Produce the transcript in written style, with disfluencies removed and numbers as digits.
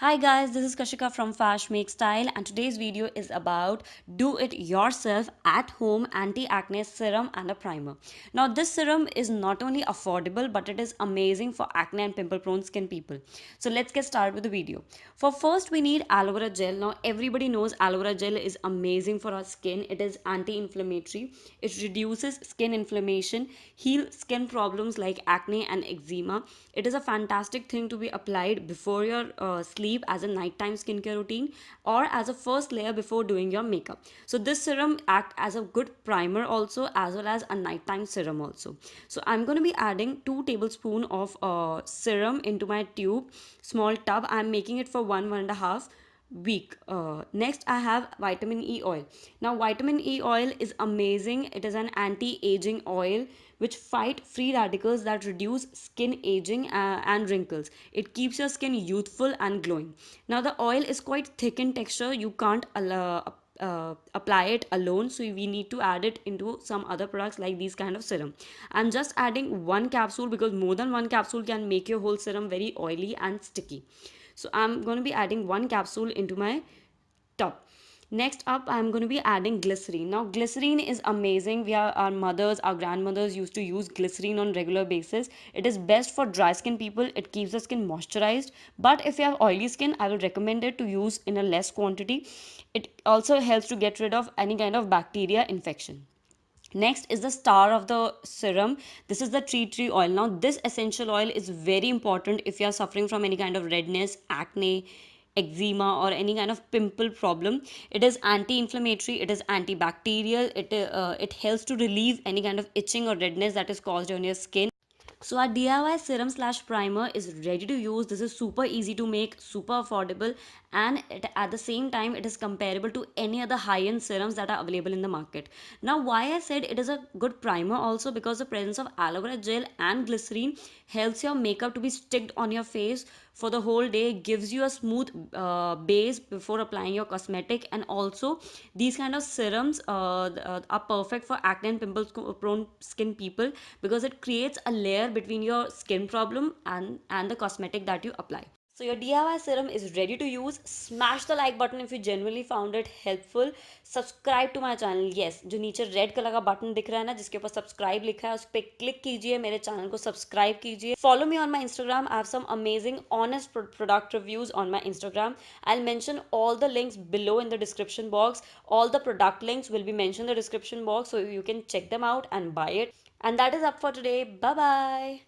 Hi guys, this is Kashika from Fash Make Style and today's video is about do it yourself at home anti-acne serum and a primer. Now this serum is not only affordable but it is amazing for acne and pimple prone skin people. So let's get started with the video. For first we need aloe vera gel. Now everybody knows aloe vera gel is amazing for our skin. It is anti-inflammatory. It reduces skin inflammation, heal skin problems like acne and eczema. It is a fantastic thing to be applied before your sleep as a nighttime skincare routine or as a first layer before doing your makeup. So this serum act as a good primer also as well as a nighttime serum also. So I'm going to be adding 2 tablespoon of serum into my tube small tub. I'm making it for one and a half week. Next I have vitamin E oil. Now vitamin E oil is amazing. It is an anti-aging oil which fight free radicals that reduce skin aging and wrinkles. It keeps your skin youthful and glowing. Now the oil is quite thick in texture. You can't apply it alone, so we need to add it into some other products like these kind of serum. I'm just adding one capsule because more than one capsule can make your whole serum very oily and sticky. So I'm going to be adding one capsule into my tub. Next up, I'm going to be adding glycerin. Now glycerin is amazing. Our mothers, our grandmothers used to use glycerin on regular basis. It is best for dry skin people. It keeps the skin moisturized, but if you have oily skin, I will recommend it to use in a less quantity. It also helps to get rid of any kind of bacteria infection. Next is the star of the serum. This is the tree oil. Now this essential oil is very important if you are suffering from any kind of redness, acne, eczema or any kind of pimple problem. It is anti-inflammatory, it is antibacterial, it helps to relieve any kind of itching or redness that is caused on your skin. So our DIY serum slash primer is ready to use. This is super easy to make, super affordable, and at the same time it is comparable to any other high-end serums that are available in the market. Now why I said it is a good primer also because the presence of aloe vera gel and glycerin helps your makeup to be sticked on your face for the whole day, gives you a smooth base before applying your cosmetic, and also these kind of serums are perfect for acne and pimple prone skin people because it creates a layer between your skin problem and the cosmetic that you apply. So your DIY serum is ready to use. Smash the like button if you genuinely found it helpful. Subscribe to my channel. Yes, जो नीचे red colour का button दिख रहा है ना जिसके ऊपर subscribe लिखा है उस पर क्लिक कीजिए, मेरे चैनल को सब्सक्राइब कीजिए. Follow me on my Instagram. I have some amazing honest product reviews on my Instagram. I'll mention all the links below in the description box. All the product links will be mentioned in the description box so you can check them out and buy it. And that is up for today. Bye bye.